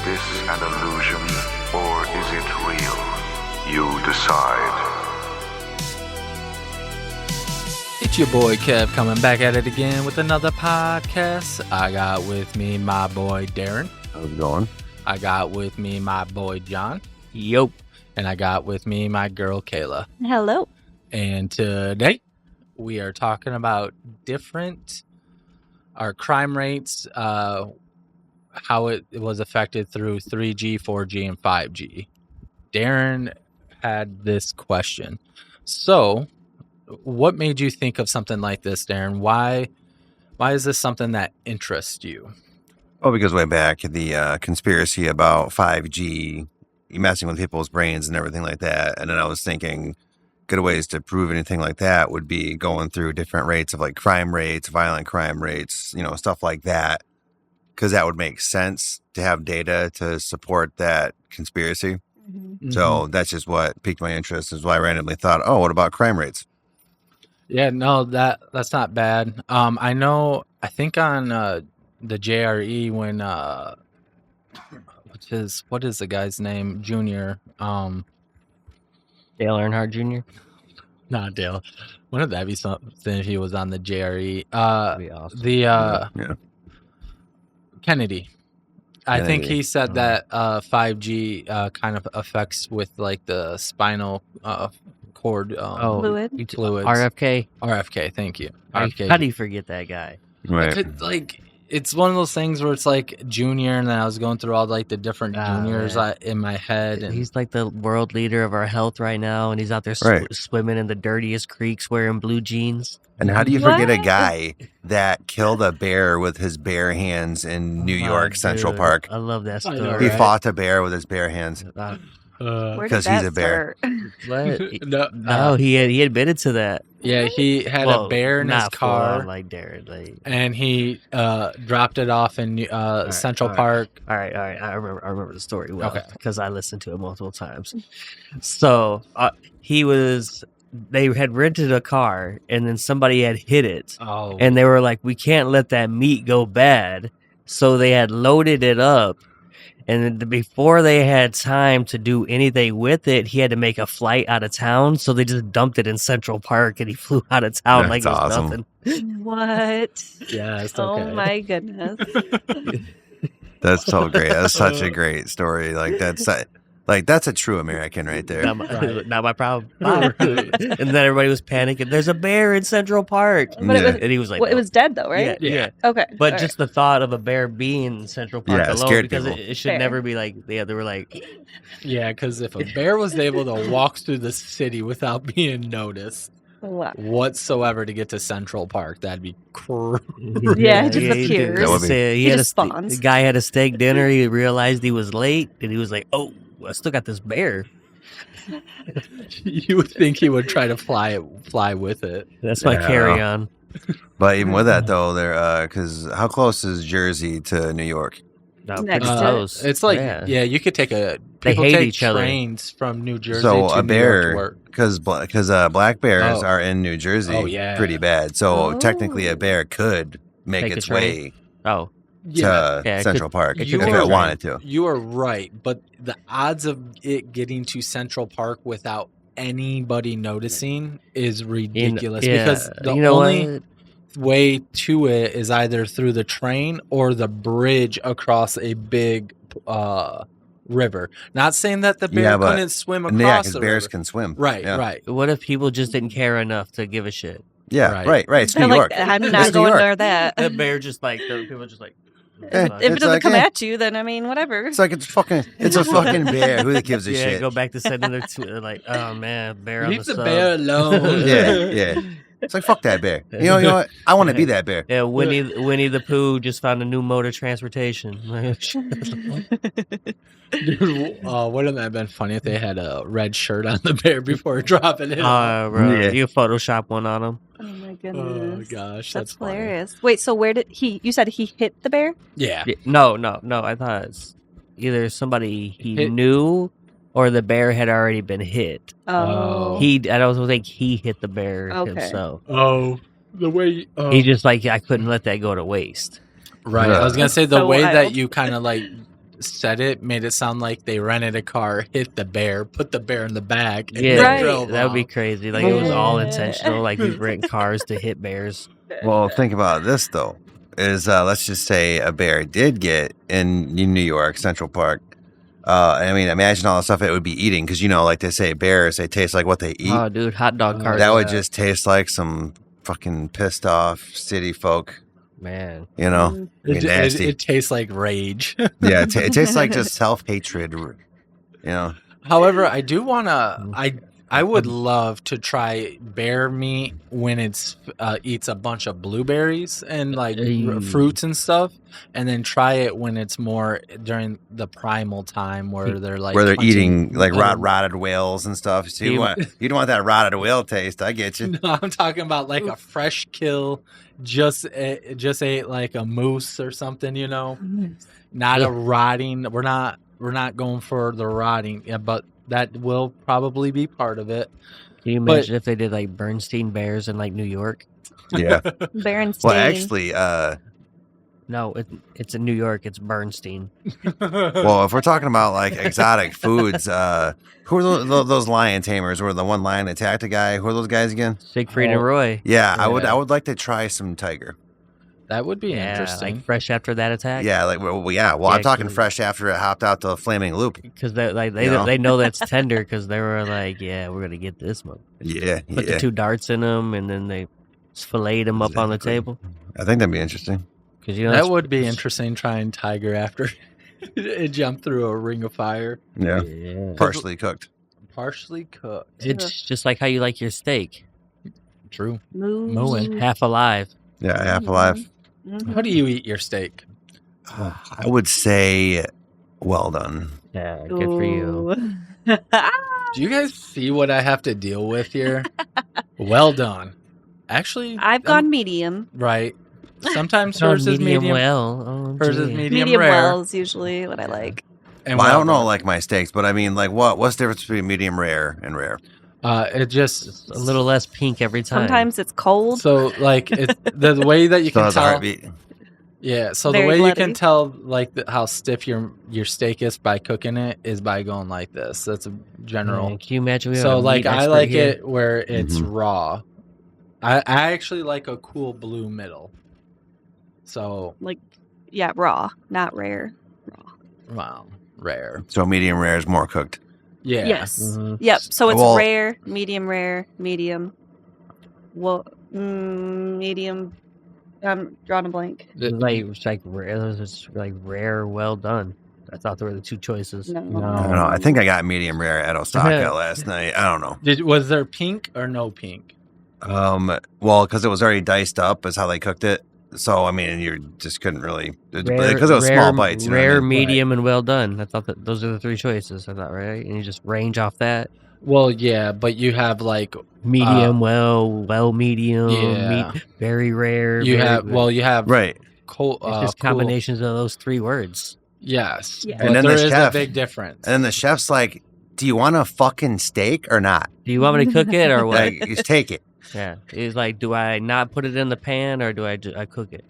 this an illusion, or is it real? You decide. It's your boy Kev coming back at it again with another podcast. I got with me my boy Daren. How's it going? I got with me my boy John. Yup. And I got with me my girl Kayla. Hello. And today we are talking about our crime rates, how it was affected through 3G, 4G, and 5G. Daren had this question. So, what made you think of something like this, Daren? Why is this something that interests you? Well, because way back, the conspiracy about 5G, messing with people's brains and everything like that. And then I was thinking good ways to prove anything like that would be going through different rates of like crime rates, violent crime rates, stuff like that. Because that would make sense to have data to support that conspiracy. Mm-hmm. So that's just what piqued my interest, is why I randomly thought, oh, what about crime rates? Yeah, no, that's not bad. I think on the JRE when what is the guy's name? Junior. Dale Earnhart Jr. Not Dale. Wouldn't that be something if he was on the JRE? That'd be awesome. Kennedy. I think he said that 5G kind of affects with like the spinal cord fluids. RFK, thank you. RFK. How do you forget that guy? Right. It's one of those things where it's like Junior, and then I was going through all like the different juniors in my head. And he's like the world leader of our health right now, and he's out there swimming in the dirtiest creeks wearing blue jeans. And how do you forget a guy that killed a bear with his bare hands in New York Central Park? I love that story. He fought a bear with his bare hands. Because he's a bear. No, he admitted to that. Yeah, he had a bear in his car, like Daren, and he dropped it off in Central Park. All right. I remember the story well because I listened to it multiple times. So they had rented a car, and then somebody had hit it, and they were like, "We can't let that meat go bad," so they had loaded it up. And then before they had time to do anything with it, he had to make a flight out of town. So they just dumped it in Central Park, and he flew out of town like it was awesome. Nothing. What? Yeah, it's okay. Oh my goodness. That's so great. That's such a great story. That's a true American right there. Not my problem. And then everybody was panicking. There's a bear in Central Park. And he was like, it was dead though, right? Yeah. Okay. But just the thought of a bear being in Central Park alone, because it should never be like, they were like. Yeah, because if a bear was able to walk through the city without being noticed whatsoever to get to Central Park, that'd be crazy. Yeah, it just appears. The guy had a steak dinner. He realized he was late, and he was like, oh, I still got this bear. You would think he would try to fly with it. That's my carry-on. But even with that, though, because how close is Jersey to New York? Pretty close. It's like, you could take people hate take each other. trains from New Jersey so to a New York to bear, work. because black bears are in New Jersey pretty bad. So technically a bear could make its way to Central Park if it wanted to. You are right, but the odds of it getting to Central Park without anybody noticing is ridiculous because the only way to it is either through the train or the bridge across a big river. Not saying that the bear couldn't swim across because the bears river. can swim. Right. What if people just didn't care enough to give a shit? Yeah, right. It's New York. I'm not going near that. The bear just like, people just like. If it doesn't come at you, then I mean, whatever. It's like it's a fucking bear. Who gives a shit? Go back to sending their tweet like, oh man, bear Leave on the the bear alone. Yeah. It's like, fuck that bear. You know what? I want to be that bear. Yeah, Winnie the Pooh just found a new mode of transportation. Dude, wouldn't that have been funny if they had a red shirt on the bear before dropping it? You Photoshop one on him. Oh my goodness. Oh gosh, that's funny. Hilarious. Wait, so where did you said he hit the bear? Yeah. No. I thought it's either somebody he knew or the bear had already been hit. Oh. I don't think he hit the bear himself. Oh. The way he just like, I couldn't let that go to waste. Right. I was gonna say the way that you kind of like said it made it sound like they rented a car, hit the bear, put the bear in the back, and Yeah, then drove that would be off. crazy. Like it was all intentional. Like you rent cars to hit bears. Well, think about this though. Is let's just say a bear did get in New York Central Park. I mean, imagine all the stuff it would be eating because like they say, bears they taste like what they eat. Oh, dude, hot dog cars. That would just taste like some fucking pissed off city folk. Man, Nasty. It tastes like rage. Yeah, it tastes like just self-hatred. However, I do want to. I would love to try bear meat when it's eats a bunch of blueberries and like fruits and stuff, and then try it when it's more during the primal time where they're like eating like rotted whales and stuff. So you don't want that rotted whale taste. I get you. No, I'm talking about like a fresh kill. Just ate like a moose or something, not a rotting. We're not going for the rotting, but that will probably be part of it. Can you imagine if they did like Bernstein bears in like New York? Yeah, Bernstein. Well, actually, no, it's in New York. It's Bernstein. Well, if we're talking about like exotic foods, who are those lion tamers? Where the one lion attacked a guy? Who are those guys again? Siegfried and Roy. Yeah, I would like to try some tiger. That would be interesting. Like fresh after that attack. Yeah, I'm talking fresh after it hopped out the flaming loop. Because they know that's tender because they were like, yeah, we're gonna get this one. Yeah, Put the 2 darts in them and then they filleted them up on the table. I think that'd be interesting. Because that would be interesting trying tiger after it jumped through a ring of fire. Yeah. Partially cooked. It's just like how you like your steak. True. Mooing. Half alive. Yeah, half alive. How do you eat your steak? I would say well done. Yeah, good for you. Do you guys see what I have to deal with here? Well done. Actually, I've gone medium. Right. Sometimes hers is medium well. Oh, hers is medium Medium rare. well is usually what I like. And I don't know like my steaks, but I mean like what's the difference between medium rare and rare? It just a little less pink every time. Sometimes it's cold. So like it's the way that you can tell. Heartbeat. Yeah, so Very the way bloody. you can tell like how stiff your steak is by cooking it is by going like this. That's a general. Man, can you imagine? So like I like it where it's raw. I actually like a cool blue middle. So raw, not rare. Raw. Wow, rare. So medium rare is more cooked. Yeah. Yes. Mhm. Yep. So it's Well- rare, medium. Well, medium. I'm drawing a blank. It's like rare. It's like rare, well done. I thought there were the 2 choices. I don't know. I think I got medium rare at Osaka last night. I don't know. Was there pink or no pink? Well, because it was already diced up, is how they cooked it. So I mean, you just couldn't really because it was small bites. You know what I Rare, mean? medium, and well done. I thought that those are the 3 choices. I thought, right? And you just range off that. Well, yeah, but you have like Medium, well, medium, yeah. very rare. you very have good. you have Right. cold. It's just cool. combinations of those 3 words. Yes, Yeah. but And then there the is chef- a big difference. And then the chef's like, "Do you want a fucking steak or not? Do you want me to cook it or what? Like, just take it." Yeah, he's like, do I not put it in the pan or do I cook it?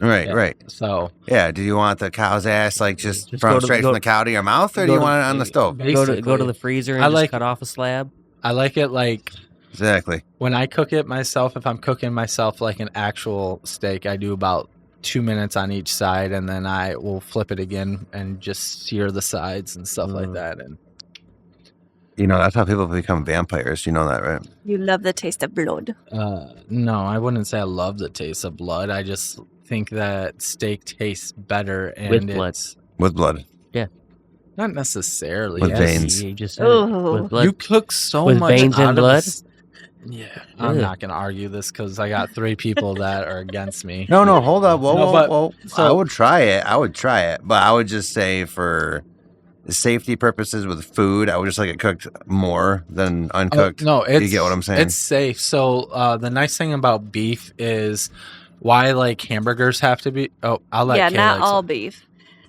Right, Yeah. right. So Yeah. Do you want the cow's ass like just Just from go to- straight go- from the cow to your mouth, or do go you to- want it on the stove? Go to basically, the freezer and I just like- cut off a slab. I like it like Exactly. when I cook it myself. If I'm cooking myself like an actual steak, I do about 2 minutes on each side, and then I will flip it again and just sear the sides and stuff like that. And That's how people become vampires. You know that, right? You love the taste of blood. no, I wouldn't say I love the taste of blood. I just think that steak tastes better and With blood. it's With blood. not necessarily. With yes. veins. You just said it. Oh. With blood. You cook so With much veins out and of blood? this- Yeah, I'm Ugh. not gonna argue this because I got 3 people that are against me. No, hold up. Whoa, No, whoa, but- whoa. so- I would try it. But I would just say for the safety purposes with food, I would just like it cooked more than uncooked. No, it's you get what I'm saying? It's safe. So the nice thing about beef is why like hamburgers have to be. Oh, I'll let Yeah, Kay not like all some- beef.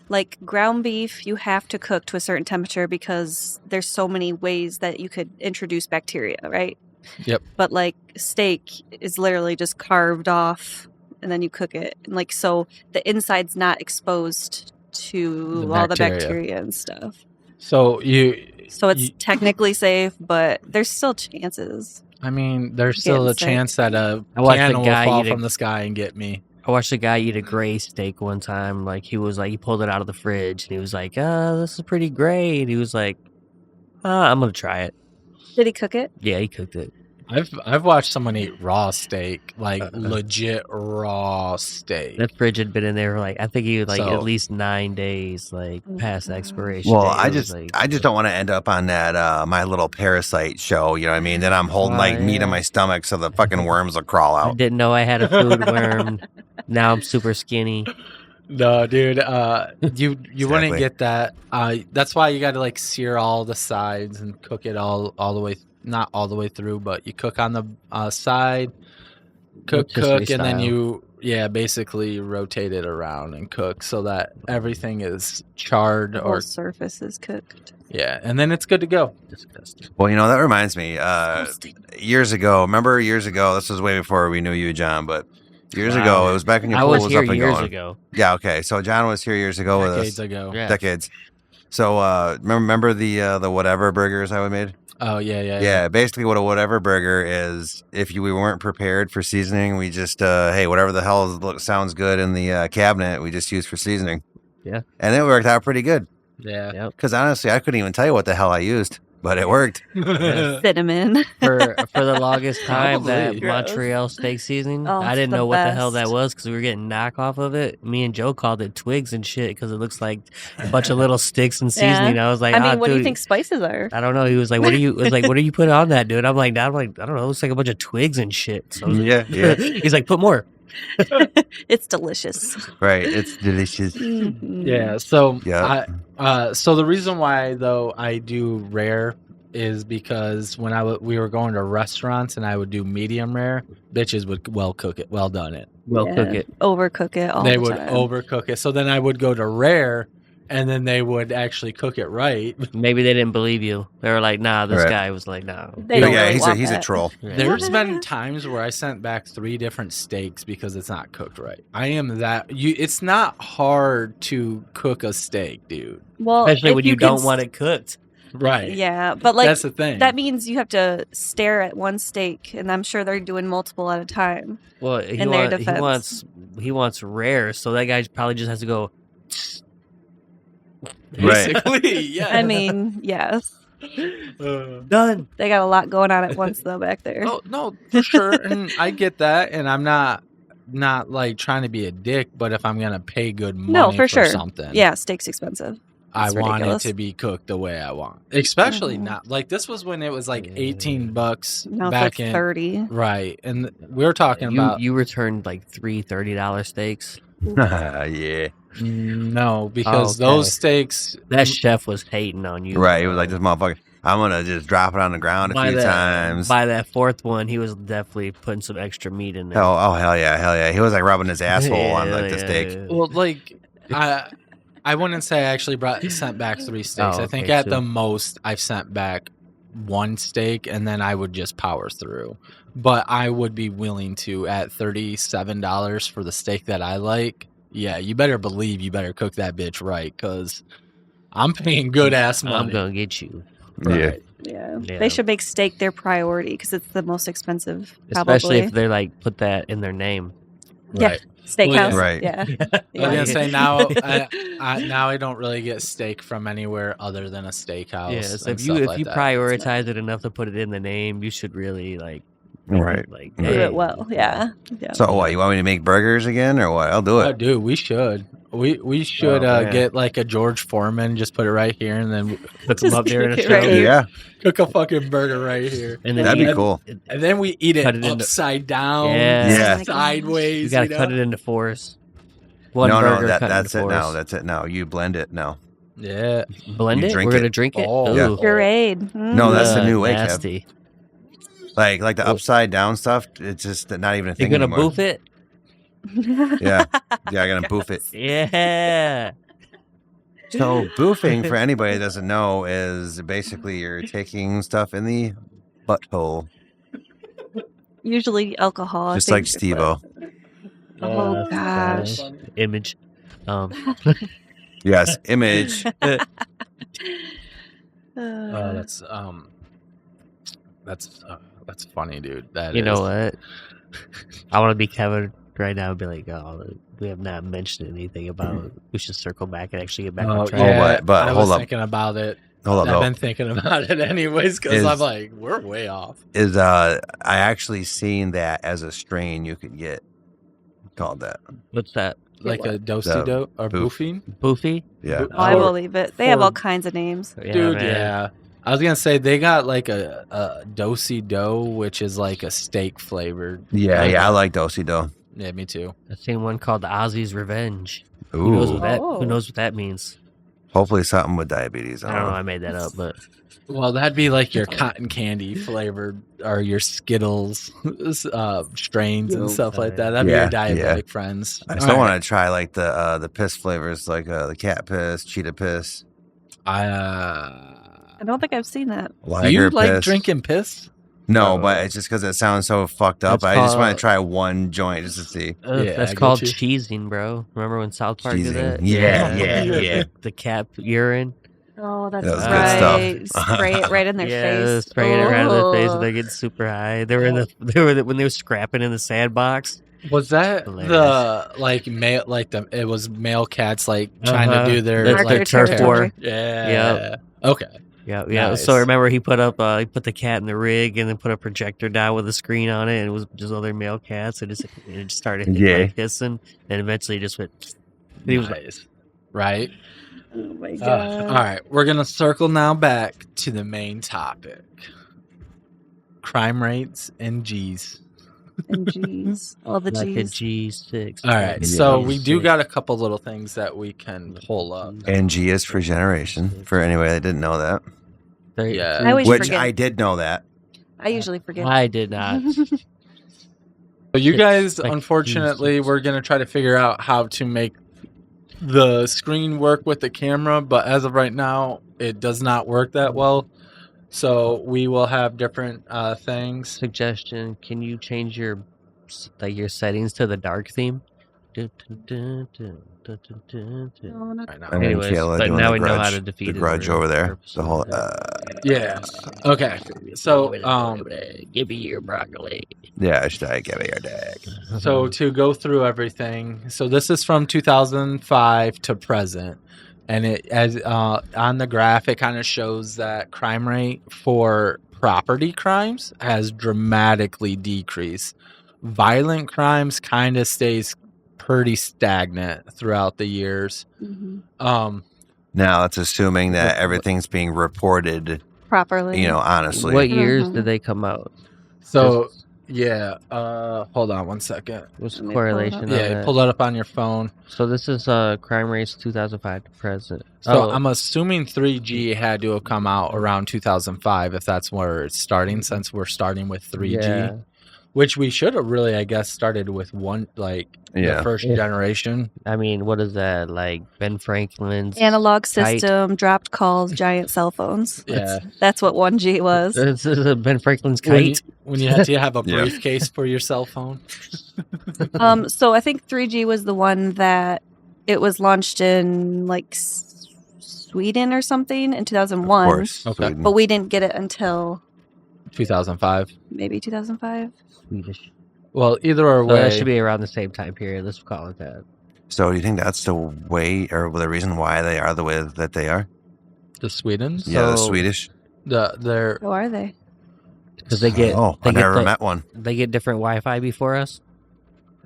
Like ground beef, you have to cook to a certain temperature because there's so many ways that you could introduce bacteria, right? Yep. But like steak is literally just carved off and then you cook it. And like so the inside's not exposed to all the bacteria and stuff. So it's technically safe, but there's still chances. I mean, there's still a chance that a piano will fall from the sky and get me. I watched a guy eat a gray steak one time. Like he pulled it out of the fridge and he was like, this is pretty gray. And he was like, I'm going to try it. Did he cook it? Yeah, he cooked it. I've watched someone eat raw steak, like legit raw steak. That fridge had been in there for I think he was at least 9 days, past expiration. Well, date. I just don't want to end up on that My Little Parasite show. You know what I mean? Then I'm holding meat in my stomach so the fucking worms will crawl out. I didn't know I had a food worm. Now I'm super skinny. No, dude. You wouldn't get that. That's why you got to sear all the sides and cook it all the way. Not all the way through, but you cook on the side, cook, and then you basically rotate it around and cook so that everything is charred or surface is cooked. Yeah, and then it's good to go. Disgusting. Well, that reminds me. Years ago, this was way before we knew you, John, but years ago, it was back when your pool was up and going. years ago. Yeah, okay. So John was here years ago with us. Decades ago. Yeah. Decades. So remember the whatever burgers I made? Oh, yeah. Yeah, basically what a whatever burger is, if we weren't prepared for seasoning, we just, hey, whatever the hell sounds good in the cabinet, we just use for seasoning. Yeah. And it worked out pretty good. Yeah. Because honestly, I couldn't even tell you what the hell I used, but it worked. Cinnamon. For the longest time, Probably. that Montreal steak seasoning, Oh, I didn't the know what the hell best. that was because we were getting knockoff of it. Me and Joe called it twigs and shit because it looks like a bunch of little sticks and seasoning. I was like, what do you dude, think spices are? I don't know. He was like, what do you put on that, dude? I'm like, I don't know. It looks like a bunch of twigs and shit. So Yeah. He's like, put more. It's delicious. Right. It's delicious. Mhm. Yeah. So Yeah. so the reason why though I do rare is because when we were going to restaurants and I would do medium rare, bitches would cook it, done it. Cook it. Overcook it all They the would time. overcook it. So then I would go to rare, and then they would actually cook it right. Maybe they didn't believe you. They were like, nah, this Right. guy was like, no. They don't Yeah, really want he's a that. troll. Yeah. There's been times where I sent back 3 different steaks because it's not cooked right. I am that it's not hard to cook a steak, dude. Well, Especially if when you can don't want it cooked. Right. Yeah, but That's the thing. that means you have to stare at one steak, and I'm sure they're doing multiple at a time. Well, In their defense. he wants rare, so that guy probably just has to go. Right. Basically, yeah. I mean, yes. Done. They got a lot going on at once, though, back there. Oh, no, for sure. And I get that. And I'm not trying to be a dick, but if I'm going to pay good money No, for sure. something, Yeah, steak's expensive. I It's want ridiculous. it to be cooked the way I want. Especially Mhm. not this was when it was like $18 Now back it's like in 30. right. And we were talking about You returned like $3 $30 steaks. Yeah. no, because Oh, okay. those steaks That chef was hating on you. Right. He was like, this motherfucker, I'm going to just drop it on the ground a few times. By that fourth one, he was definitely putting some extra meat in there. Oh, hell yeah. He was like rubbing his asshole on like the steak. yeah. well, I wouldn't say I actually sent back 3 steaks. Oh, I think okay, at two. the most I've sent back 1 steak, and then I would just power through. But I would be willing to at $37 for the steak that I like. Yeah, you better believe you better cook that bitch right, because I'm paying good ass money. I'm gonna get you. Yeah. Yeah. Yeah. They should make steak their priority because it's the most expensive, Especially probably. if they like put that in their name. Yeah. Right. Steakhouse. Right. Yeah. I was Yeah. gonna say now I don't really get steak from anywhere other than a steakhouse. Yeah, so and if you stuff like that. prioritize it enough to put it in the name, you should really like Right. like Do hey, it well. Yeah. Yeah. So what, you want me to make burgers again or what? I'll do Oh, it. dude, we should. We should Oh, man. get like a George Foreman, just put it right here, and then hook them Just up during a kick it show. right here. Yeah. cook a fucking burger right here. And then That'd you, be cool. And then we eat it Cut it into- upside down, Yeah. Yeah. Oh my gosh. sideways. you gotta know? cut it into fours. One No, burger cut that's into it fours. now. That's it now. You blend it now. Yeah. Blend You it. drink We're gonna it. drink it. Oh. Yeah. Ooh. Pureed. No, that's the Ugh, new way, Kev. nasty. Like the upside down stuff, it's just not even a You're thing gonna anymore. boof it. Yeah. Yeah, I gotta boof it. Yeah. So boofing, for anybody that doesn't know, is basically you're taking stuff in the butthole. Usually alcohol. I Just think, like is what- Steve-O. Oh gosh. Image. Yes, image. That's funny, dude. You know what? I want to be Kevin right now and be like, oh, we have not mentioned anything about. We should circle back and actually get back on track. Yeah, but I hold was up. thinking about it. Hold I've up. been thinking about it anyways because I'm like, we're way off. I actually seen that as a strain you could get called that. What's that? Like a do-si-do or boofing? Boofy? Yeah. I believe it. They have all kinds of names. Dude, yeah. I was going to say they got like a do-si-do, which is like a steak flavored. Yeah, I like do-si-do. Yeah, me too. I've seen one called Ozzy's Revenge. Ooh. Who knows what that means? Hopefully something with diabetes. I don't know. I made that up, but well, that'd be like your cotton candy flavored or your Skittles strains and stuff like that. That'd be your diabetic friends. I still want to try like the piss flavors, like the cat piss, cheetah piss. I don't think I've seen that. Do you like drinking piss? No, but it's just because it sounds so fucked up. I just want to try one joint just to see. That's called cheesing, bro. Remember when South Park did that? Yeah. The cat urine. Oh, that's right. Good stuff. Spray it right in their face. Spraying it around their face, and they're getting super high. They were when they were scrapping in the sandbox. Was that it was male cats like trying to do their turf war? Yeah. Okay. Yeah. Nice. So remember, he put the cat in the rig and then put a projector down with a screen on it, and it was just other male cats. And it just started hissing, and eventually just went. He was nice. Right. Oh my god! All right, we're gonna circle now back to the main topic: crime rates and G's. And G's, all the like G's. A G6. All right, so we do got a couple little things that we can pull up. And G is for generation. For anybody that didn't know that. Yeah, I always forget. I did know that. I usually forget. I did not. So you guys, unfortunately, we're gonna try to figure out how to make the screen work with the camera, but as of right now, it does not work that well. So we will have different things. Suggestion: can you change your settings to the dark theme? Anyways, but now we know how to defeat the grudge over there. The whole. Yeah. Okay. So give me your broccoli. Yeah, should I give it your dag? So to go through everything, so this is from 2005 to present, and it as on the graph it kind of shows that crime rate for property crimes has dramatically decreased. Violent crimes kind of stays pretty stagnant throughout the years. Mm-hmm. Now that's assuming that everything's being reported properly. Honestly. What years did they come out? So. Yeah, hold on one second. What's the correlation? Pull that up on your phone. So this is crime rates 2005 to present. So I'm assuming 3G had to have come out around 2005 if that's where it's starting, since we're starting with 3G. Which we should have really, I guess, started with the first generation. I mean, what is that? Like Ben Franklin's analog system, dropped calls, giant cell phones. Yeah. That's what 1G was. This is Ben Franklin's kite. When you had to have a briefcase for your cell phone. So I think 3G was the one that it was launched in Sweden or something in 2001. Of course. Okay. But we didn't get it until 2005. Maybe 2005. Swedish. Well, either way, that should be around the same time period. Let's call it that. So, do you think that's the way, or the reason why they are the way that they are? The Swedens? Yeah, the Swedish. They're. Who are they? Because they get. I never met one. They get different Wi-Fi before us.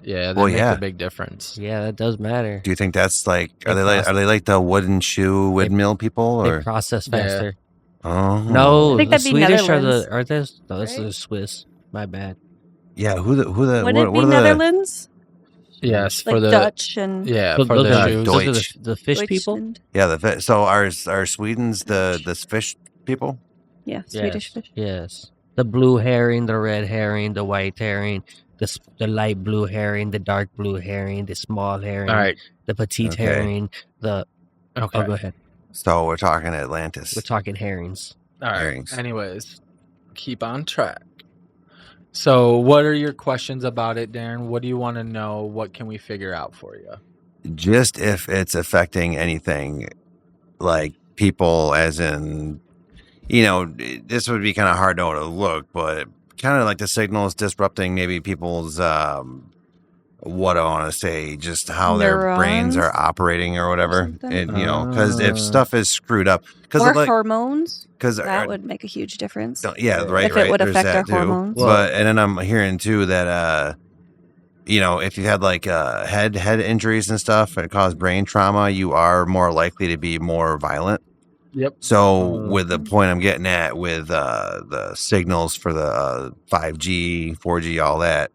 Yeah, they make a big difference. Yeah, that does matter. Do you think that's are they like the wooden shoe windmill people, or they process faster? Oh no, I think the that'd be Swedish Netherlands. are this? No, this is Swiss. My bad. Yeah, Would it be Netherlands? Yes, for the Dutch and for the shoes. Those are the fish people. Yeah, so are Sweden's the fish people? Yeah, Swedish fish. Yes, the blue herring, the red herring, the white herring, the light blue herring, the dark blue herring, the small herring, all right, the petite herring. Oh, go ahead. So we're talking Atlantis. We're talking herrings. All right. Herrings. Anyways, keep on track. So, what are your questions about it, Daren? What do you want to know? What can we figure out for you? just if it's affecting anything like people, as in, this would be kind of hard to overlook, but kind of like the signals disrupting maybe people's, what I want to say, just how their brains are operating or whatever. And, because if stuff is screwed up. Or hormones. Because that would make a huge difference. Yeah, right. If it would affect our hormones. But, and then I'm hearing too that, if you had like head injuries and stuff and it caused brain trauma, you are more likely to be more violent. Yep. So with the point I'm getting at with the signals for the 5G, 4G, all that,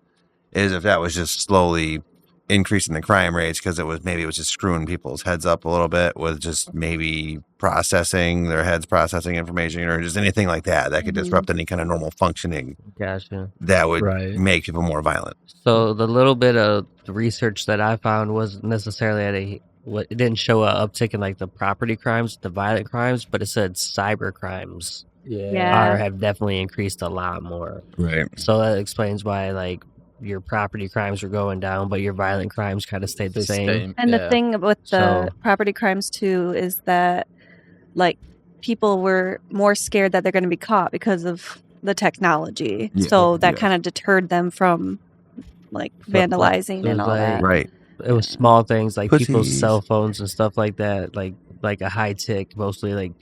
is if that was just slowly increasing the crime rates because it was just screwing people's heads up a little bit with just maybe their heads processing information or just anything like that could disrupt any kind of normal functioning. Gotcha. That would make people more violent. So the little bit of research that I found wasn't necessarily it didn't show an uptick in like the property crimes, the violent crimes, but it said cyber crimes have definitely increased a lot more. Right. So that explains why like your property crimes were going down, but your violent crimes kind of stayed the same. And the thing with the property crimes too is that like people were more scared that they're going to be caught because of the technology. Yeah, so that kind of deterred them from like vandalizing and all that. Right. It was small things like people's cell phones and stuff like that, like a high tick, mostly like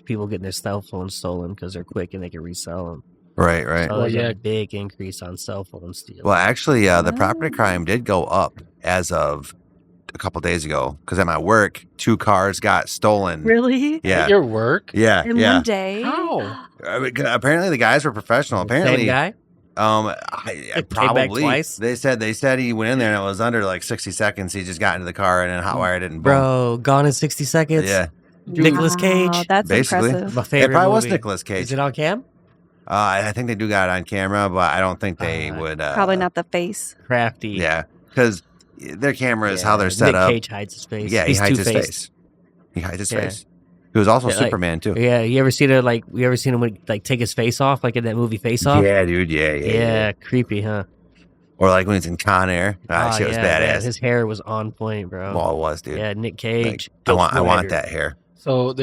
people getting their cell phones stolen because they're quick and they can resell them. Right. So there's a big increase on cell phone steals. Well, actually, the property crime did go up as of a couple days ago because at my work, 2 cars got stolen. Really? Yeah. At your work? Yeah. In one day? How? Apparently, the guys were professional. Apparently, same guy? Probably. Twice? They said he went in there and it was under like 60 seconds. He just got into the car and then hotwired it and boom. Bro, gone in 60 seconds? Yeah. Nicolas Cage? That's basically impressive. My favorite It probably movie. was Nicolas Cage. Is it on cam? I think they do got it on camera, but I don't think they would. Probably not the face. Crafty. Yeah, because their cameras, how they're set Nick up. Cage hides his face. Yeah, he He's hides his two-faced. face. He hides his face. He was also Superman too. Yeah, you ever seen him like take his face off, like in that movie Face Off? Yeah, dude. Yeah. Creepy, huh? Or like when he's in Con Air. Shit was badass. Man, his hair was on point, bro. Well, it was, dude. Yeah, Nick Cage. Like, I want that hair. So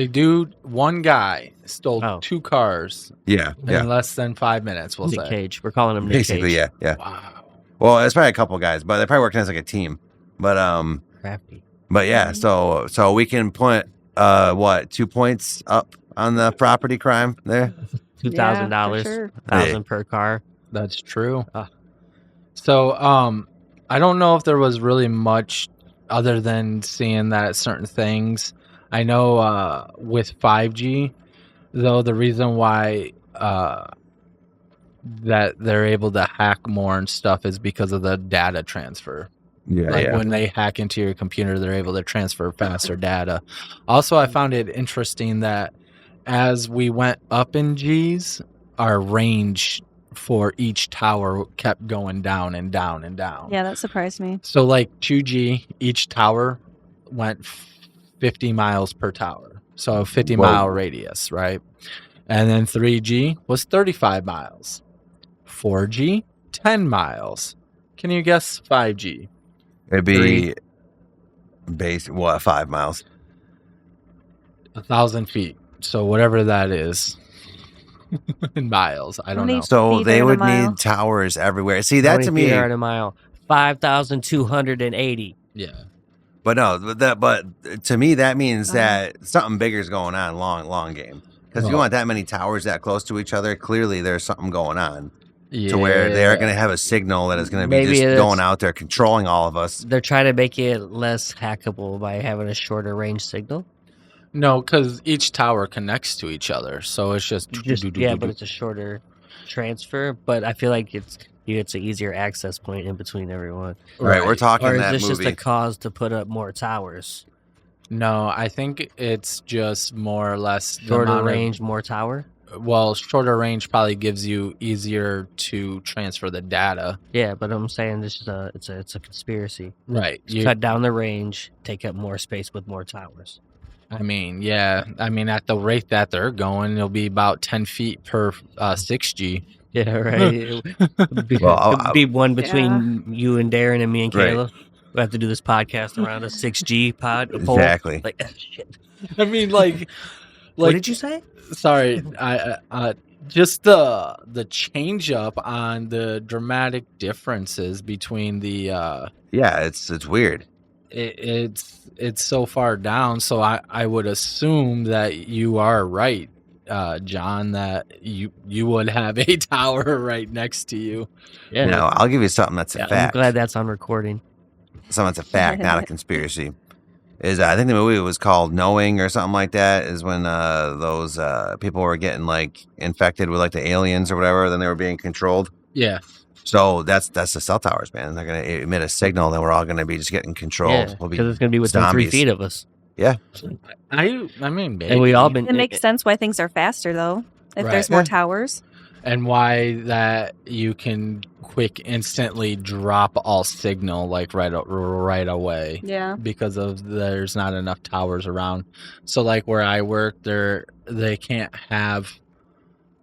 one guy stole 2 cars. Yeah. In less than 5 minutes. We'll Nick say. Cage. We're calling him Nick Basically, Cage. yeah. Wow. Well, it's probably a couple guys, but they're probably working as like a team. But Crafty. But yeah, so we can put 2 points up on the property crime there. $2,000, sure. $1,000 per car. That's true. So I don't know if there was really much other than seeing that at certain things. I know with 5G, though, the reason why that they're able to hack more and stuff is because of the data transfer. Yeah, when they hack into your computer, they're able to transfer faster data. Also, I found it interesting that as we went up in Gs, our range for each tower kept going down and down and down. Yeah, that surprised me. So like 2G, each tower went 50 miles per tower. So 50-mile radius, right? And then 3G was 35 miles. 4G, 10 miles. Can you guess 5G? It'd be 5 miles? 1,000 feet. So whatever that is in miles. I don't know. So they would need towers everywhere. See, that to me... Feet are in a mile. 5,280. Yeah. But no, but to me, that means that something bigger is going on long game. Because if you want that many towers that close to each other, clearly there's something going on. Yeah. To where they're going to have a signal that is going to be just going out there controlling all of us. They're trying to make it less hackable by having a shorter range signal. No, because each tower connects to each other, so it's just but it's a shorter transfer. But I feel like it's an easier access point in between everyone. Right, we're talking that movie. Or is this just a cause to put up more towers? No, I think it's just more or less shorter range, more tower. Well, shorter range probably gives you easier to transfer the data. Yeah, but I'm saying this is it's a conspiracy. Right. Cut down the range, take up more space with more towers. I mean, yeah. I mean, at the rate that they're going, it'll be about 10 feet per 6G. Yeah, right. It'd be one between you and Daren and me and Kayla. We have to do this podcast around a 6G pod. Exactly. Like, shit. I mean, like, What did you say? Sorry, I just the change up on the dramatic differences between the it's weird. It's so far down. So I would assume that you are right, John, that you would have a tower right next to you. Yeah. No, I'll give you something that's a fact. I'm glad that's on recording. Something that's a fact, not a conspiracy. Is I think the movie was called Knowing or something like that. Is when those people were getting like infected with like the aliens or whatever, then they were being controlled. Yeah. So that's the cell towers, man. They're gonna emit a signal, then we're all gonna be just getting controlled. Yeah, we'll be because it's gonna be within 3 feet of us. Yeah. I mean, maybe. And we all been. It makes sense why things are faster though. If Right. there's more towers. And why that you can instantly drop all signal like right away. Yeah. Because of there's not enough towers around. So like where I work, they can't have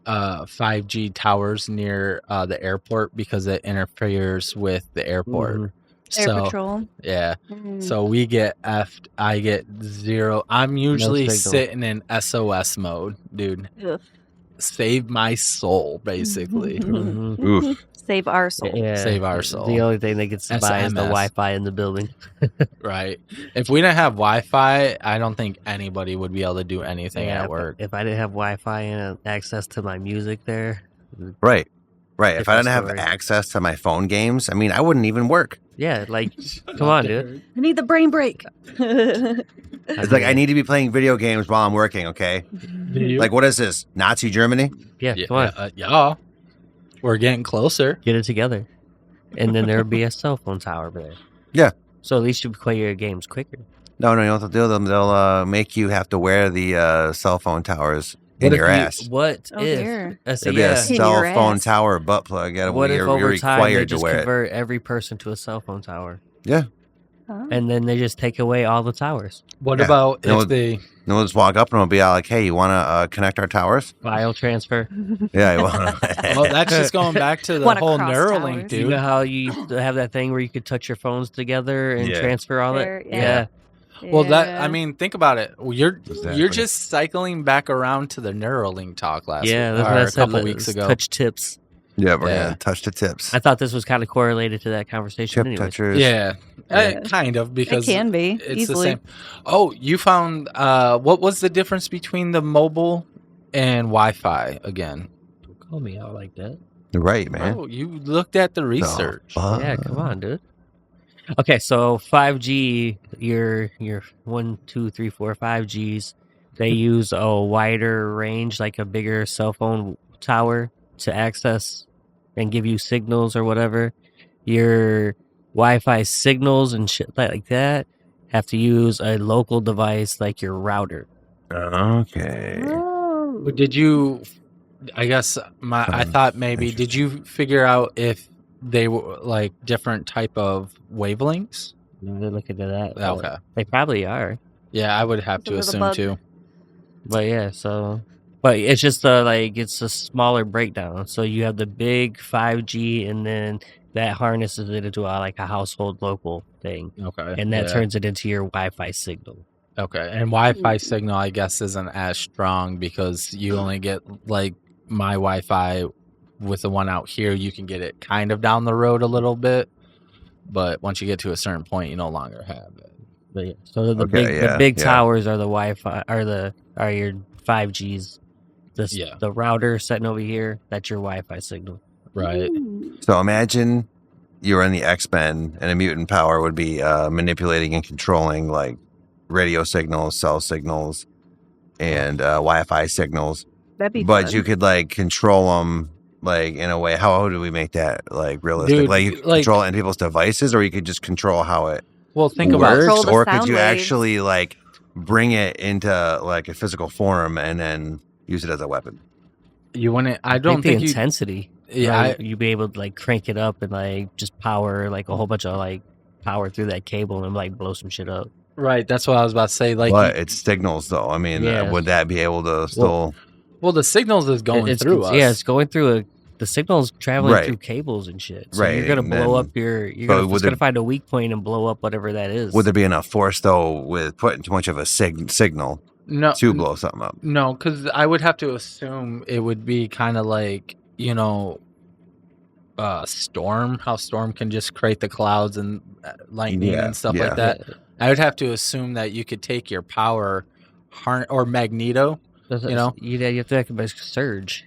5G towers near the airport because it interferes with the airport. Mm-hmm. Air patrol. Yeah. So we get effed. I get 0. I'm usually sitting in SOS mode, dude. Ugh. Save my soul, basically. Oof. Save our soul. Yeah, Save our soul. The only thing that gets by is the Wi-Fi in the building. Right. If we didn't have Wi-Fi, I don't think anybody would be able to do anything at work. If I didn't have Wi-Fi and access to my music there. Right. If I didn't have story. access to my phone games, I mean, I wouldn't even work. Yeah, like, come on, dude. I need the brain break. It's like I need to be playing video games while I'm working, okay? Like, what is this? Nazi Germany? Yeah, come on. Yeah. We're getting closer. Get it together. And then there would be a cell phone tower over there. Yeah. So at least you play your games quicker. No, you know what they'll do? They'll make you have to wear the cell phone towers in your ass. What Oh, if? dear. There'll be a cell phone tower butt plug. What if you're over time they required to just wear it? convert every person to a cell phone tower? Yeah. Oh. And then they just take away all the towers. What Yeah. about No, if they... And we'll just walk up and we'll be all like, hey, you want to connect our towers? File transfer. Yeah, you want to. Well, that's just going back to the Wanna whole cross Neuralink, towers. You dude. know how you used to have that thing where you could touch your phones together and Yeah. transfer all There, that? yeah. Well, I mean, think about it. You're Exactly. just cycling back around to the Neuralink talk last Yeah, week, that's or what I a said. couple weeks ago. Touch tips. Yeah, we're Yeah. going to touch the tips. I thought this was kind of correlated to that conversation. Tip Anyways. touchers. Yeah, Yeah. kind of, because it can be it's easily. the same. Oh, you found what was the difference between the mobile and Wi-Fi again? Don't call me out like that. Right, man. Oh, you looked at the research. Yeah, come on, dude. Okay, so 5G, your 1, 2, 3, 4, 5Gs, they use a wider range, like a bigger cell phone tower to access and give you signals or whatever. Your Wi-Fi signals and shit like that have to use a local device like your router. Okay. Oh. But did you? I guess I thought maybe. Did you figure out if they were like different type of wavelengths? No, they're looking at that. Okay. They probably are. Yeah, I would have to It's a assume little too. But yeah, so but it's just it's a smaller breakdown. So you have the big 5G, and then that harnesses it into a household local thing, Okay. and that yeah. turns it into your Wi-Fi signal. Okay, and Wi-Fi signal, I guess, isn't as strong because you only get like my Wi-Fi with the one out here. You can get it kind of down the road a little bit, but once you get to a certain point, you no longer have it. But yeah, so the Okay, big yeah. towers are the Wi-Fi, are your 5Gs. Yeah. The router sitting over here, that's your Wi-Fi signal. Right. Ooh. So imagine you were in the X-Men and a mutant power would be manipulating and controlling like radio signals, cell signals, and Wi-Fi signals. That'd be But fun. you could like control them like in a way. How do we make that like realistic? Dude, like you could like- control it in people's devices, or you could just control how it Well, think works, about Control the or could sound you waves. actually like bring it into like a physical form and then use it as a weapon? you wouldn't. I don't the think you. intensity. Yeah, Like, you'd be able to like crank it up and like just power like a whole bunch of like power through that cable and like blow some shit up. right. That's what I was about to say. Like, But it's signals, though. I mean, Yeah. would that be able to still? well, the signals is going through us. Yeah, it's going through the signal's traveling through cables and shit. So you're gonna blow up you're gonna find a weak point and blow up whatever that is. Would there be enough force though with putting too much of a signal to blow something up? No, because I would have to assume it would be kind of like, Storm, how Storm can just create the clouds and lightning and stuff like that. I would have to assume that you could take your power or Magneto. You have to act by surge.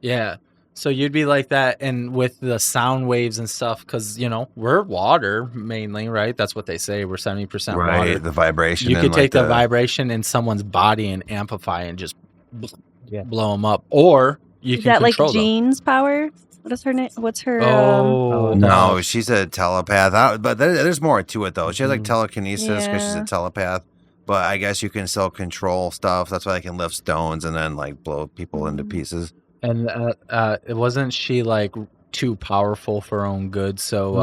Yeah. So you'd be like that, and with the sound waves and stuff, because we're water mainly, right? That's what they say. We're 70% water. Right. The vibration. You could take the vibration in someone's body and amplify and just blow them up, or you can control them. Jean's power? What is her name? What's her? No, she's a telepath. But there's more to it, though. She has like telekinesis because she's a telepath. But I guess you can still control stuff. That's why I can lift stones and then like blow people into pieces. And it wasn't she like too powerful for her own good? So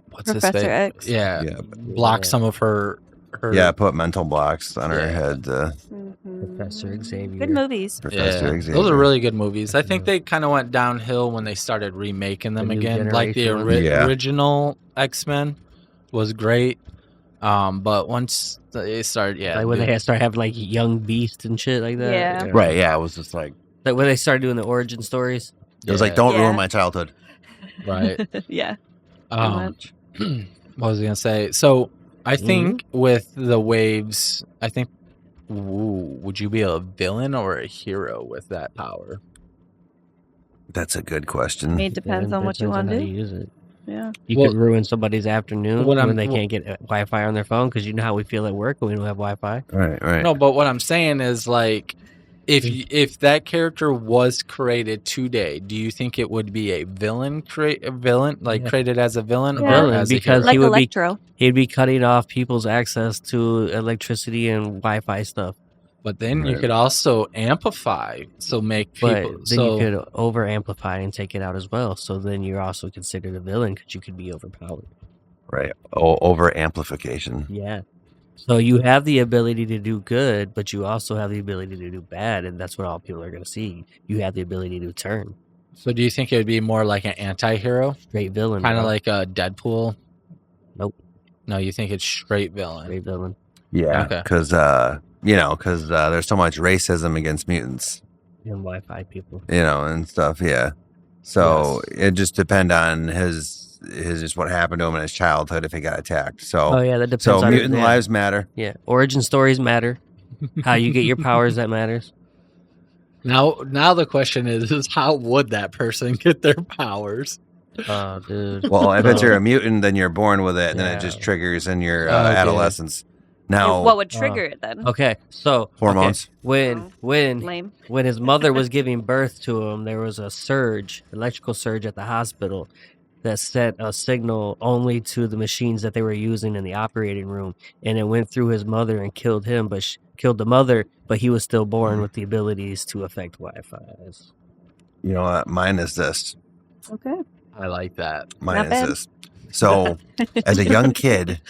what's Professor his face? X. Yeah, block some of her. Put mental blocks on her head. Professor Xavier. Good movies. Professor Xavier. Those are really good movies. I think they kind of went downhill when they started remaking them again. Like the original X-Men was great. But once they started, like when they started having like young Beast and shit like that. Yeah. Right. Yeah. It was just like when they started doing the origin stories. It was like, don't ruin my childhood. Right. Yeah. What was I gonna say? So I think with the waves, would you be a villain or a hero with that power? That's a good question. It depends on what you want to do. Use it. Yeah. You could ruin somebody's afternoon when they can't get Wi-Fi on their phone, because you know how we feel at work when we don't have Wi-Fi. Right. No, but what I'm saying is, like, if that character was created today, do you think it would be a villain? Created as a villain, or as because like Electro? He'd be cutting off people's access to electricity and Wi-Fi stuff. But then you could also amplify, so make people. But then you could over amplify and take it out as well. So then you're also considered a villain because you could be overpowered. Right. Over amplification. Yeah. So you have the ability to do good, but you also have the ability to do bad, and that's what all people are going to see. You have the ability to turn. So do you think it would be more like an anti-hero? Straight villain. Kind of like a Deadpool? Nope. No, you think it's straight villain? Straight villain. Yeah, because there's so much racism against mutants. And Wi-Fi people. And stuff, yeah. So it just depends on his just what happened to him in his childhood if he got attacked. So that depends. So mutant lives matter. Yeah, origin stories matter. How you get your powers, that matters. Now the question is how would that person get their powers? Oh, dude. Well, if you're a mutant, then you're born with it, and then it just triggers in your adolescence. Now, what would trigger it then? Okay, so hormones. When his mother was giving birth to him, there was a electrical surge at the hospital that sent a signal only to the machines that they were using in the operating room, and it went through his mother and killed him, but killed the mother, but he was still born with the abilities to affect Wi-Fi's. You know what? Mine is this. Okay. I like that. Mine is this. So, as a young kid,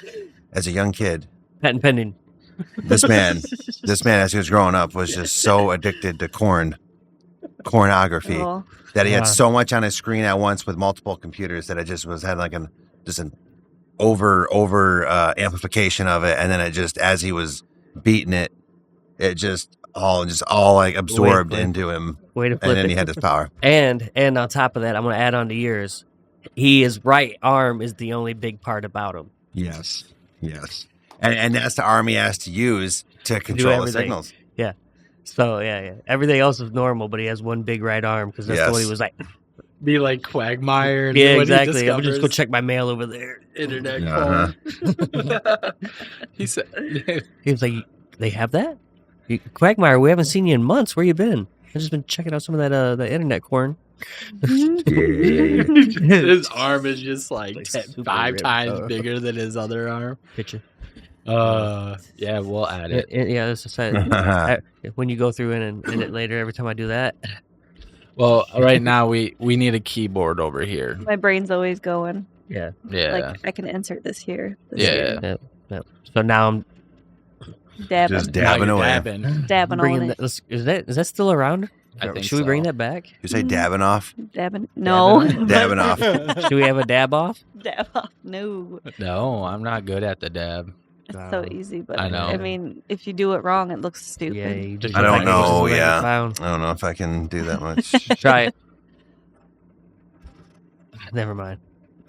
patent pending. This man, as he was growing up, was just so addicted to pornography that he had so much on his screen at once with multiple computers that it just had like an over amplification of it, and then it just, as he was beating it, it just all like absorbed into him. Way to flip and then it. he had his power. And on top of that, I'm going to add on to yours. His right arm is the only big part about him. Yes. And that's the arm he has to use to control the signals. Yeah. So, everything else is normal, but he has one big right arm because that's what he was like. Be like Quagmire. Yeah, exactly. I'm just going to check my mail over there. Internet phone. He was like, they have that? Quagmire, we haven't seen you in months. Where you been? I've just been checking out some of that internet corn. His arm is just like 5 times bigger than his other arm. Picture. Yeah, we'll add it. Yeah, that's just it. When you go through and edit later, every time I do that. Well, right now we need a keyboard over here. My brain's always going. Yeah. Like I can insert this here. Yeah. So now Dabbing. Just dabbing away. Dabbing on it. Is that still around? I think Should we bring that back? You say dabbing off? Dabbing? No. Dabbing off. Should we have a dab off? Dab off? No. No, I'm not good at the dab. It's so easy, but I know. I mean, if you do it wrong, it looks stupid. Yeah, I don't know. Yeah, clown. I don't know if I can do that much. Try it. Never mind.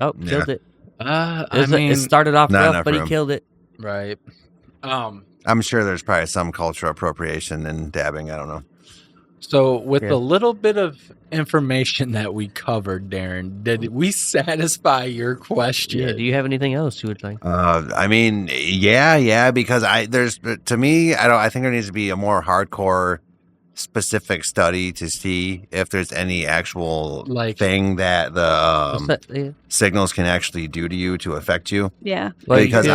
Oh, killed it. It started off rough, but he killed it. Right. I'm sure there's probably some cultural appropriation in dabbing. I don't know. So with the little bit of information that we covered, Daren, did we satisfy your question? Yeah. Do you have anything else you would like? I mean, yeah, because I think there needs to be a more hardcore specific study to see if there's any actual thing that the signals can actually do to you to affect you. Yeah. Because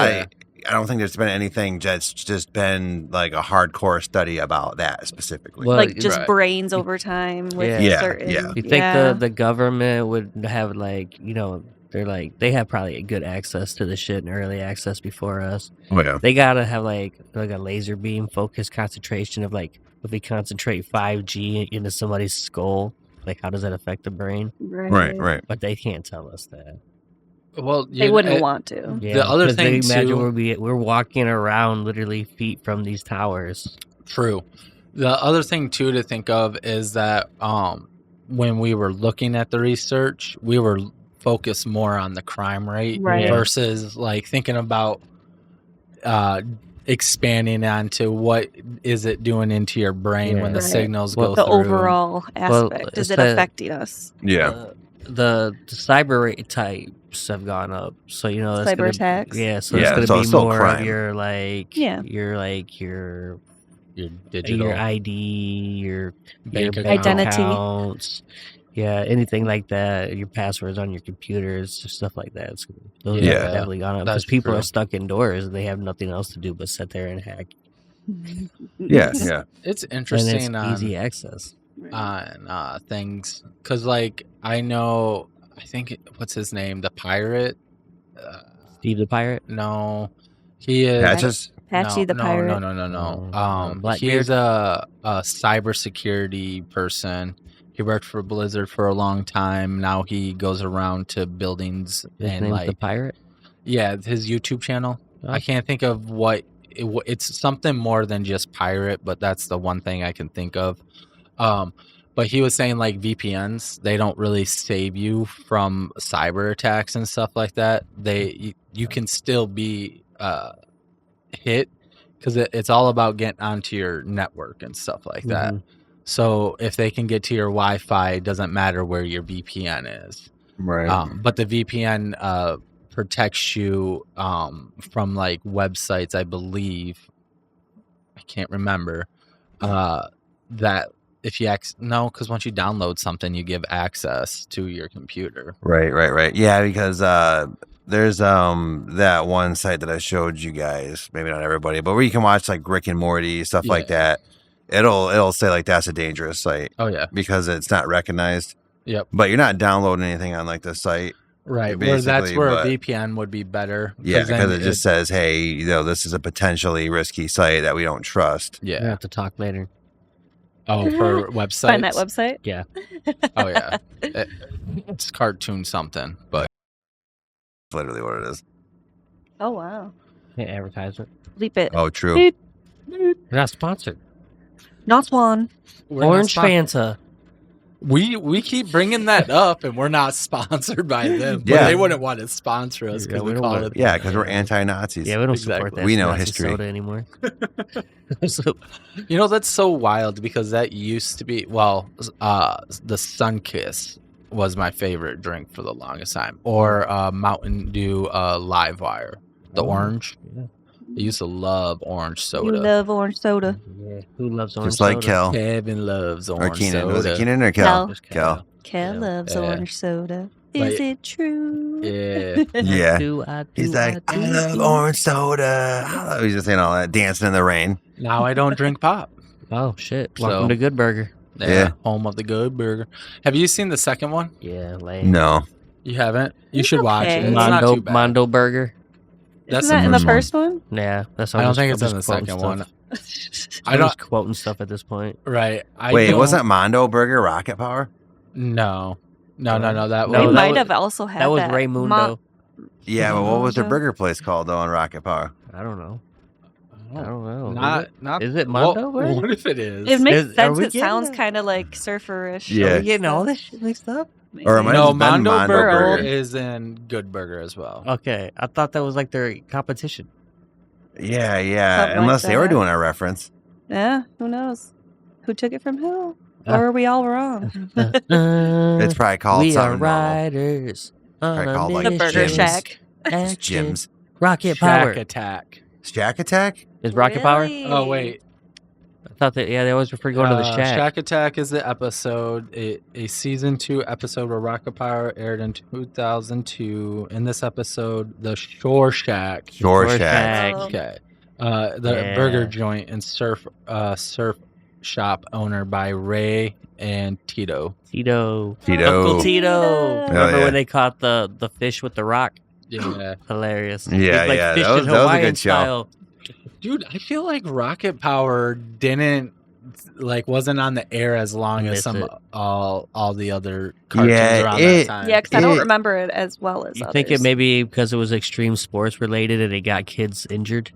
I don't think there's been anything that's just been like a hardcore study about that specifically. Well, like just brains over time with certain... Yeah. You think the government would have they have probably a good access to the shit and early access before us. Oh, yeah. They gotta have like a laser beam focus concentration of like, if we concentrate 5G into somebody's skull, like how does that affect the brain? Right. But they can't tell us that. Well, they wouldn't want to. Yeah, the other thing imagine we're walking around literally feet from these towers. True. The other thing too to think of is that when we were looking at the research, we were focused more on the crime rate versus like thinking about expanding onto what is it doing into your brain when the signals go through. The overall aspect. Is it affecting us? Yeah. The cyber types have gone up, so that's cyber attacks. Yeah, so it's going to be more crime. of your digital, your ID, your bank identity, accounts, anything like that. Your passwords on your computers, stuff like that. Those have definitely gone up because people are stuck indoors and they have nothing else to do but sit there and hack. Yeah. It's interesting. And it's easy access on things because I know, I think what's his name, the pirate, Steve the pirate. No, he is Patchy the pirate. No. He is a cybersecurity person. He worked for Blizzard for a long time. Now he goes around to buildings and the pirate. Yeah, his YouTube channel. Oh. I can't think of what it's something more than just pirate, but that's the one thing I can think of. But he was saying VPNs, they don't really save you from cyber attacks and stuff like that. You can still be hit because it's all about getting onto your network and stuff like that. So if they can get to your Wi-Fi, it doesn't matter where your VPN is. Right. But the VPN protects you from websites, I believe. I can't remember that. If you because once you download something, you give access to your computer. Right. Yeah, because there's that one site that I showed you guys, maybe not everybody, but where you can watch Rick and Morty, stuff like that. It'll say that's a dangerous site. Oh yeah, because it's not recognized. Yep. But you're not downloading anything on the site. Right. That's where a VPN would be better. Yeah, because it just says, hey, this is a potentially risky site that we don't trust. Yeah. We'll have to talk later. Oh, for websites? Find that website? Yeah. Oh, yeah. It's cartoon something, but... That's literally what it is. Oh, wow. Can't advertise it. Bleep it. Oh, true. Beep. We're not sponsored. Not Swan. Orange Fanta. We keep bringing that up, and we're not sponsored by them. But they wouldn't want to sponsor us because we call it. Yeah, because we're anti-Nazis. Yeah, we don't support that. We know Nazi history soda anymore. That's so wild because that used to be the Sunkiss was my favorite drink for the longest time, or Mountain Dew Live Wire, the orange. Yeah. I used to love orange soda. You love orange soda. Yeah, who loves orange Just soda? like Kel. Kevin loves orange soda. Was it Keenan or Kel? Kel. Kel loves orange soda. Is it true? Yeah. He's like, I love orange soda. He's just saying all that, dancing in the rain. Now I don't drink pop. Oh, shit. Welcome to Good Burger. Yeah. Home of the Good Burger. Have you seen the second one? Yeah, lame. No. You haven't? You should watch it. It's Mondo, not too bad. Mondo Burger. That's Isn't that in the first one? Yeah, that's. I don't think it's in the second one. I don't quoting stuff at this point. Right. Wait, wasn't Mondo Burger Rocket Power? No. That they might have also had that. Was Raymundo. Yeah, but what was their burger place called though on Rocket Power? I don't know. Not. Is it Mondo? What if it is? It makes sense. It sounds kind of like surferish. Yeah. Are we getting all this shit mixed up? Or no, Mondo Burger is in Good Burger as well. Okay, I thought that was like their competition. Yeah. Something Unless like they were that. doing a reference. Yeah, who knows? Who took it from who? Or are we all wrong? It's probably called We are something normal. riders. Probably called like The Burger gyms. Shack. It's gyms. Rocket Shack Power. Attack. Shack Attack? Is Rocket Power? Really? Oh wait. I thought that. Yeah, they always refer going to the Shack. Shack Attack is the episode. A season 2 episode where Rocket Power aired in 2002. In this episode, the Shore Shack. Shore Shack. Oh. Okay. The burger joint and surf shop owner by Ray and Tito. Tito. Tito. Uncle Tito. Remember when they caught the fish with the rock? Yeah. Hilarious. Yeah, It was yeah, fish that was in a good Hawaiian show. style. Dude, I feel like Rocket Power wasn't on the air as long as all the other cartoons around that time. Yeah, because I don't remember it as well as You others. think it maybe because it was extreme sports related and it got kids injured?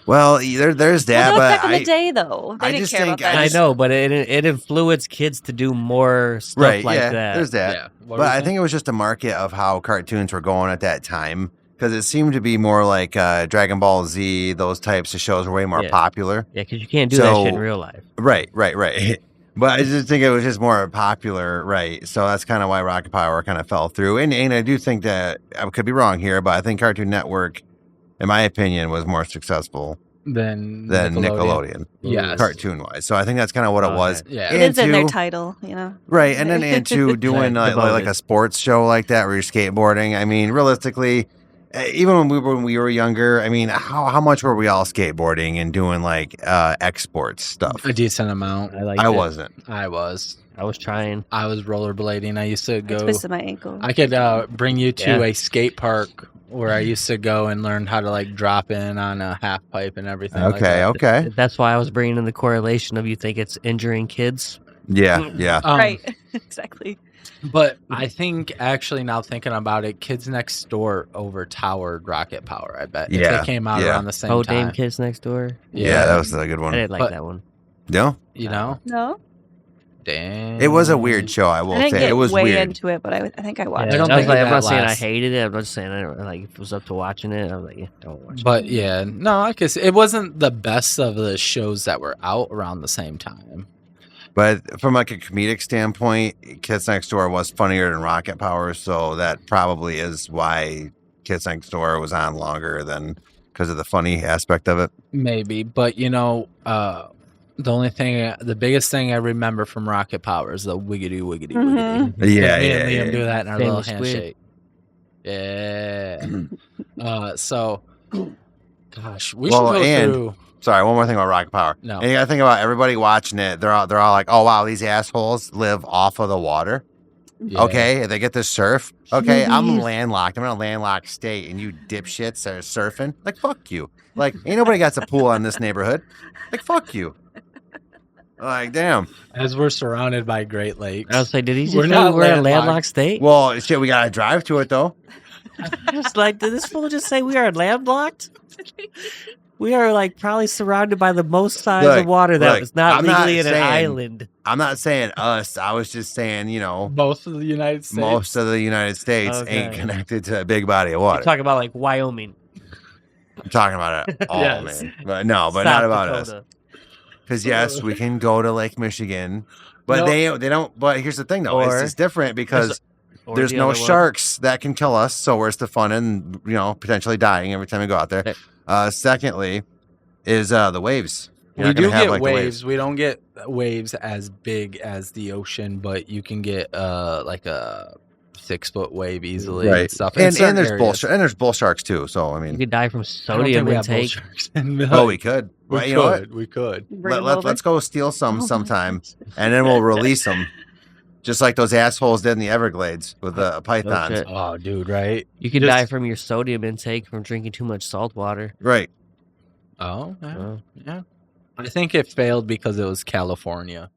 Well, there's that, Well, but back in the day, though, they I didn't just care think about that. I know, but it influenced kids to do more stuff right, like yeah, that. there's that. Yeah. What But were you I saying? think it was just a market of how cartoons were going at that time because it seemed to be more like Dragon Ball Z, those types of shows were way more popular. Yeah, because you can't do that shit in real life. Right. But I just think it was just more popular, right? So that's kind of why Rocket Power kind of fell through. And I do think that, I could be wrong here, but I think Cartoon Network, in my opinion, was more successful than Nickelodeon. Yes. Cartoon-wise. So I think that's kind of what it was. Yeah. It is in their title, you know. Right, and then into doing like a sports show like that where you're skateboarding. I mean, realistically, even when we were younger, I mean, how much were we all skateboarding and doing like exports stuff? A decent amount. I wasn't. I was trying. I was rollerblading. I used to go. I twisted my ankle. I could bring you to a skate park where I used to go and learn how to like drop in on a half pipe and everything. Okay. That's why I was bringing in the correlation of you think it's injuring kids. Yeah. Right, exactly. But I think actually now thinking about it, Kids Next Door overtowered Rocket Power. I bet. If they came out around the same time. Damn Kids Next Door. Yeah, that was a good one. I didn't like that one. No, you know. No. Damn. It was a weird show. I will I didn't say get it was way weird. into it, but I think I watched. I don't it. think I'm not saying I last. hated it. I'm just saying if it was up to watching it, I was like, yeah, don't watch it. But yeah, no, I guess it wasn't the best of the shows that were out around the same time. But from like a comedic standpoint, Kids Next Door was funnier than Rocket Power, so that probably is why Kids Next Door was on longer than because of the funny aspect of it. Maybe, but you know, the biggest thing I remember from Rocket Power is the wiggity wiggity wiggity. Yeah, Me and Liam do that in our little Family squid. handshake. Yeah. So, gosh, we should go through. Sorry, one more thing about Rocket Power. No. And you gotta think about everybody watching it. They're all like, "Oh wow, these assholes live off of the water." Yeah. Okay, they get to surf. Okay, I'm landlocked. I'm in a landlocked state, and you dipshits are surfing. Like, fuck you. Like, ain't nobody got a pool in this neighborhood. Like, fuck you. Like, damn. As we're surrounded by Great Lakes. I was like, did he just We're say not we're in a landlocked. landlocked state? Well, shit, we gotta drive to it though. Just like, did this fool just say we are landlocked? We are like probably surrounded by the most size of water that was not legally in an island. I'm not saying us. I was just saying, you know, Most of the United States. most of the United States ain't connected to a big body of water. You're talking about like Wyoming. I'm talking about it all, Yes. man. But no, but South not about Dakota. us. Because yes, we can go to Lake Michigan, but they don't. But here's the thing, though, it's just different because there's the no other one. sharks that can kill us. So where's the fun in potentially dying every time we go out there? Secondly, is the waves. You're We not gonna do have, get like, the waves. We don't get waves as big as the ocean, but you can get like a 6-foot wave easily and stuff. And certain there's areas. there's bull sharks too. So I You mean, could die from I don't think sodium we have bull intake. sharks in oh, we could. We Well, you know what? could. We could. Bring them over. Let's go steal some sometime, and then we'll release them. Just like those assholes did in the Everglades with the pythons. Oh, dude, right? You can die from your sodium intake from drinking too much salt water. Right. Oh, yeah. I think it failed because it was California.